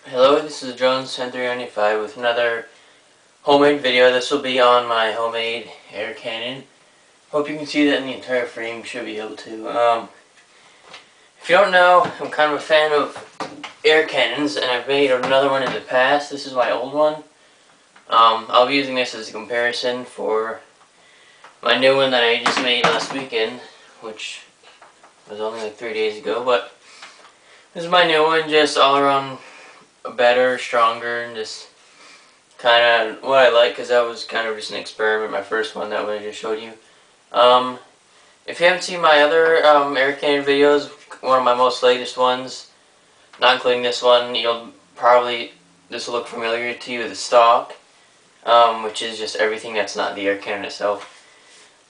Hello, this is Jones10395 with another homemade video. This will be on my homemade air cannon. Hope you can see that in the entire frame. You should be able to. If you don't know, I'm kind of a fan of air cannons, and I've made another one in the past. This is my old one. I'll be using this as a comparison for my new one that I just made last weekend, which was only like 3 days ago. But this is my new one, just all around better, stronger, and just kind of what I like, because that was kind of just an experiment, my first one that I just showed you. If you haven't seen my other air cannon videos, one of my most latest ones, not including this one, this will look familiar to you, the stock, which is just everything that's not the air cannon itself.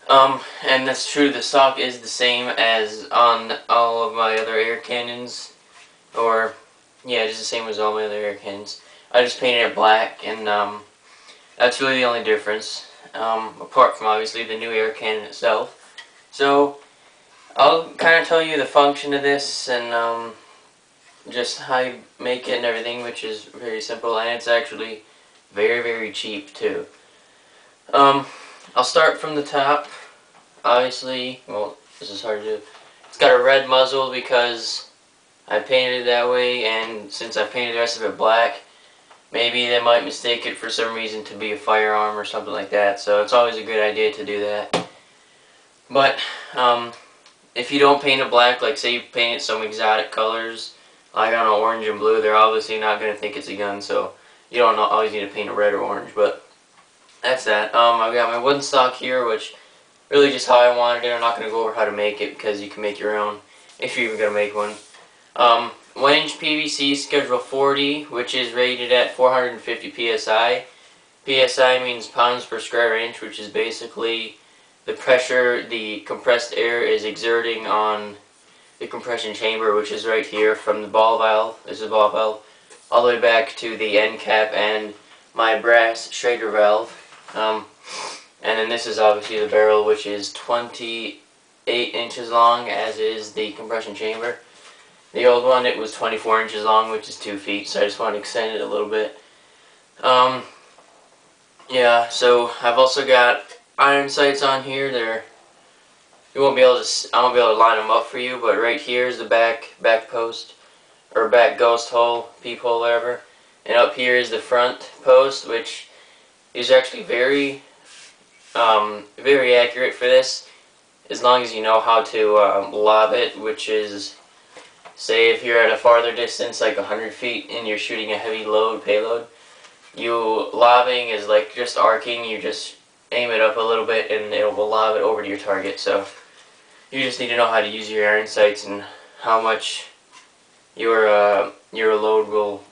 And that's true, the stock is the same as on all of my other air cannons, or yeah, just the same as all my other air cannons. I just painted it black, and that's really the only difference, apart from obviously the new air cannon itself. So I'll kind of tell you the function of this and just how you make it and everything, which is very simple, and it's actually very, very cheap too. I'll start from the top. Obviously, well, this is hard to do. It's got a red muzzle because I painted it that way, and since I painted the rest of it black, maybe they might mistake it for some reason to be a firearm or something like that, so it's always a good idea to do that. But if you don't paint it black, like say you paint it some exotic colors, like I don't know, orange and blue, they're obviously not going to think it's a gun, so you don't always need to paint it red or orange. But that's that. I've got my wooden stock here, which really just how I wanted it. I'm not going to go over how to make it, because you can make your own if you're even going to make one. 1-inch PVC schedule 40, which is rated at 450 PSI. PSI means pounds per square inch, which is basically the pressure the compressed air is exerting on the compression chamber, which is right here from the ball valve. This is a ball valve, all the way back to the end cap and my brass Schrader valve. And then this is obviously the barrel, which is 28 inches long, as is the compression chamber. The old one, it was 24 inches long, which is 2 feet, so I just want to extend it a little bit. Yeah, so I've also got iron sights on here. I won't be able to line them up for you, but right here is the back post, or back ghost hole, peephole, whatever. And up here is the front post, which is actually very accurate for this, as long as you know how to lob it, which is, say if you're at a farther distance, like 100 feet, and you're shooting a heavy payload, lobbing is like just arcing. You just aim it up a little bit and it will lob it over to your target. So you just need to know how to use your iron sights and how much your load will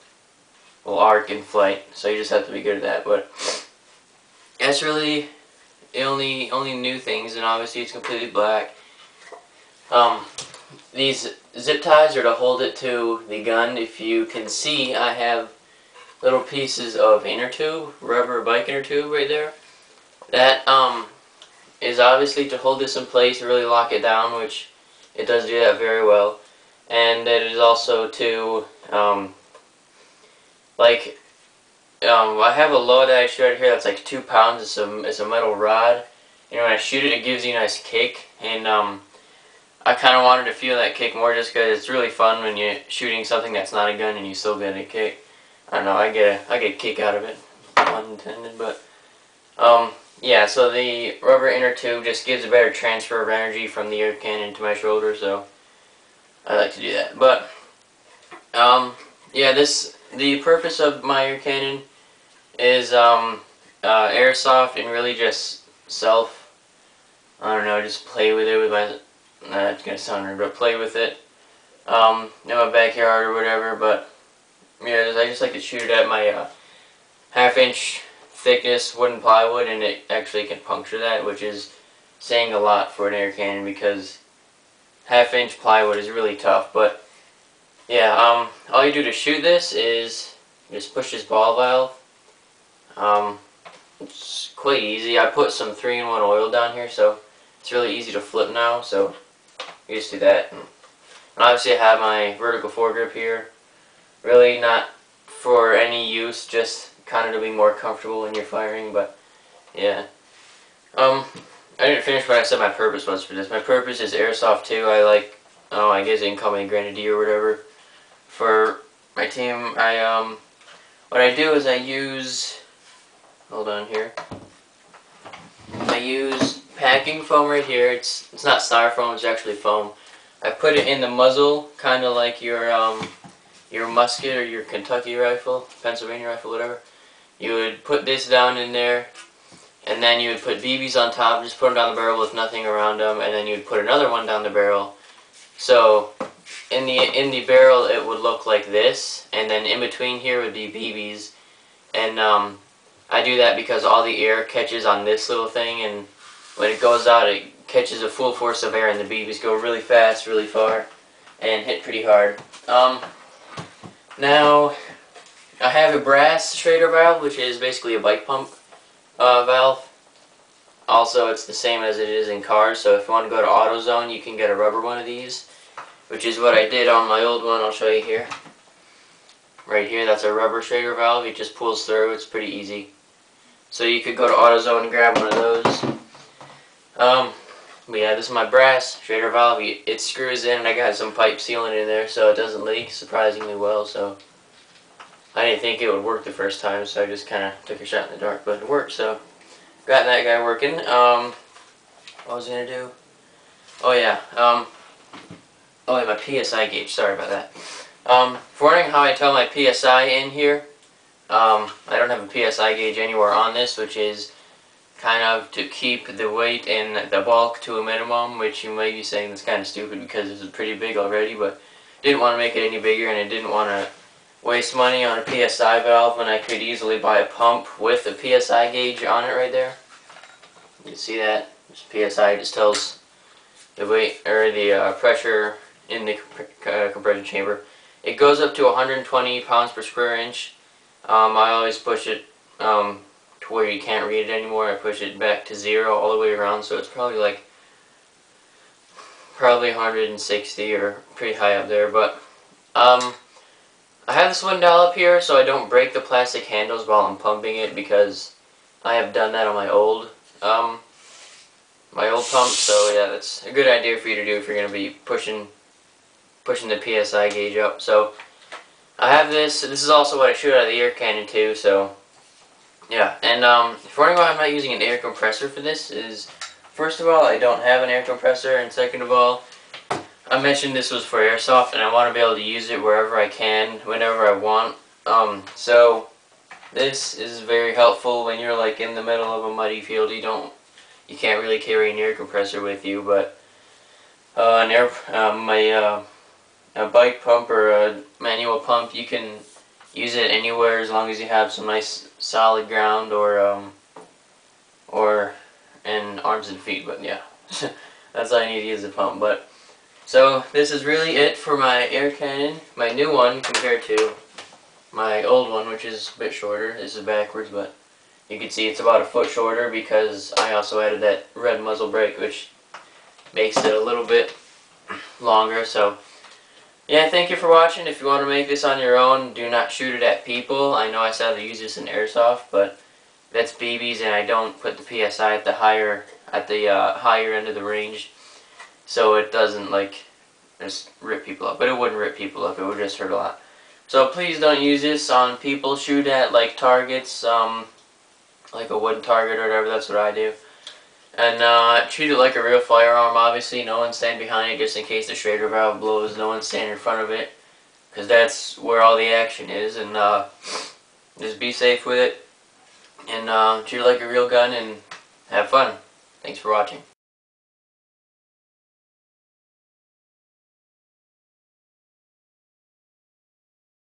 arc in flight. So you just have to be good at that. But that's really the only new things, and obviously it's completely black. These zip ties are to hold it to the gun. If you can see, I have little pieces of inner tube, rubber bike inner tube right there. That is obviously to hold this in place, really lock it down, which it does do that very well. And it is also to I have a load that I shoot right here that's like 2 pounds. It's a metal rod, and when I shoot it, it gives you a nice kick. And I kind of wanted to feel that kick more, just because it's really fun when you're shooting something that's not a gun and you still get a kick. I don't know, I get a kick out of it, pun intended. But yeah, so the rubber inner tube just gives a better transfer of energy from the air cannon to my shoulder, so I like to do that. But yeah, the purpose of my air cannon is airsoft, and really just I don't know, just play with it with my, it's gonna sound weird, but play with it in my backyard or whatever. But yeah, I just like to shoot it at my 1/2-inch thickness wooden plywood, and it actually can puncture that, which is saying a lot for an air cannon, because 1/2-inch plywood is really tough. But yeah, all you do to shoot this is just push this ball valve. It's quite easy. I put some 3-in-1 oil down here, so it's really easy to flip now. So you just do that. And obviously I have my vertical foregrip here. Really not for any use, just kind of to be more comfortable when you're firing, but yeah. I didn't finish what I said my purpose was for this. My purpose is airsoft too. I like, I guess incoming grenadier or whatever. For my team, what I do is I use, hold on here. I use packing foam right here. It's not styrofoam, it's actually foam. I put it in the muzzle, kind of like your musket or your Kentucky rifle, Pennsylvania rifle, whatever. You would put this down in there, and then you would put BBs on top, just put them down the barrel with nothing around them, and then you would put another one down the barrel. So in the barrel it would look like this, and then in between here would be BBs. And I do that because all the air catches on this little thing, and when it goes out it catches a full force of air, and the BBs go really fast, really far, and hit pretty hard. Now I have a brass Schrader valve, which is basically a bike pump valve. Also, it's the same as it is in cars, so if you want to go to AutoZone, you can get a rubber one of these, which is what I did on my old one. I'll show you here. Right here, that's a rubber Schrader valve. It just pulls through. It's pretty easy. So you could go to AutoZone and grab one of those. But yeah, this is my brass Schrader valve. It screws in, and I got some pipe sealant in there so it doesn't leak surprisingly well. So I didn't think it would work the first time, so I just kind of took a shot in the dark, but it worked. So got that guy working. What was I gonna do? Oh yeah. My PSI gauge. Sorry about that. For wondering how I tell my PSI in here, I don't have a PSI gauge anywhere on this, which is kind of to keep the weight and the bulk to a minimum, which you may be saying is kind of stupid because this is pretty big already, but didn't want to make it any bigger, and I didn't want to waste money on a PSI valve when I could easily buy a pump with a PSI gauge on it right there. You can see that. This PSI just tells the weight or the pressure in the compression chamber. It goes up to 120 pounds per square inch. I always push it to where you can't read it anymore. I push it back to 0 all the way around, so it's probably 160 or pretty high up there. But I have this one dial up here so I don't break the plastic handles while I'm pumping it, because I have done that on my old pump. So yeah, that's a good idea for you to do if you're going to be pushing the PSI gauge up. So I have this. This is also what I shoot out of the air cannon too. So yeah, and if you're wondering why I'm not using an air compressor for this, is first of all, I don't have an air compressor, and second of all, I mentioned this was for airsoft, and I want to be able to use it wherever I can, whenever I want. So this is very helpful when you're like in the middle of a muddy field. You can't really carry an air compressor with you, but a bike pump or a manual pump, you can use it anywhere as long as you have some nice solid ground or and arms and feet. But yeah, that's all I need to use the pump. But so this is really it for my air cannon, my new one compared to my old one, which is a bit shorter. This is backwards, but you can see it's about a foot shorter because I also added that red muzzle brake, which makes it a little bit longer. So yeah, thank you for watching. If you want to make this on your own, do not shoot it at people. I know I said to use this in airsoft, but that's BBs, and I don't put the PSI at the higher end of the range, so it doesn't just rip people up. But it wouldn't rip people up; it would just hurt a lot. So please don't use this on people. Shoot at targets, like a wooden target or whatever. That's what I do. And treat it like a real firearm, obviously. No one stand behind it just in case the Schrader valve blows. No one stand in front of it, because that's where all the action is. And just be safe with it. And treat it like a real gun and have fun. Thanks for watching.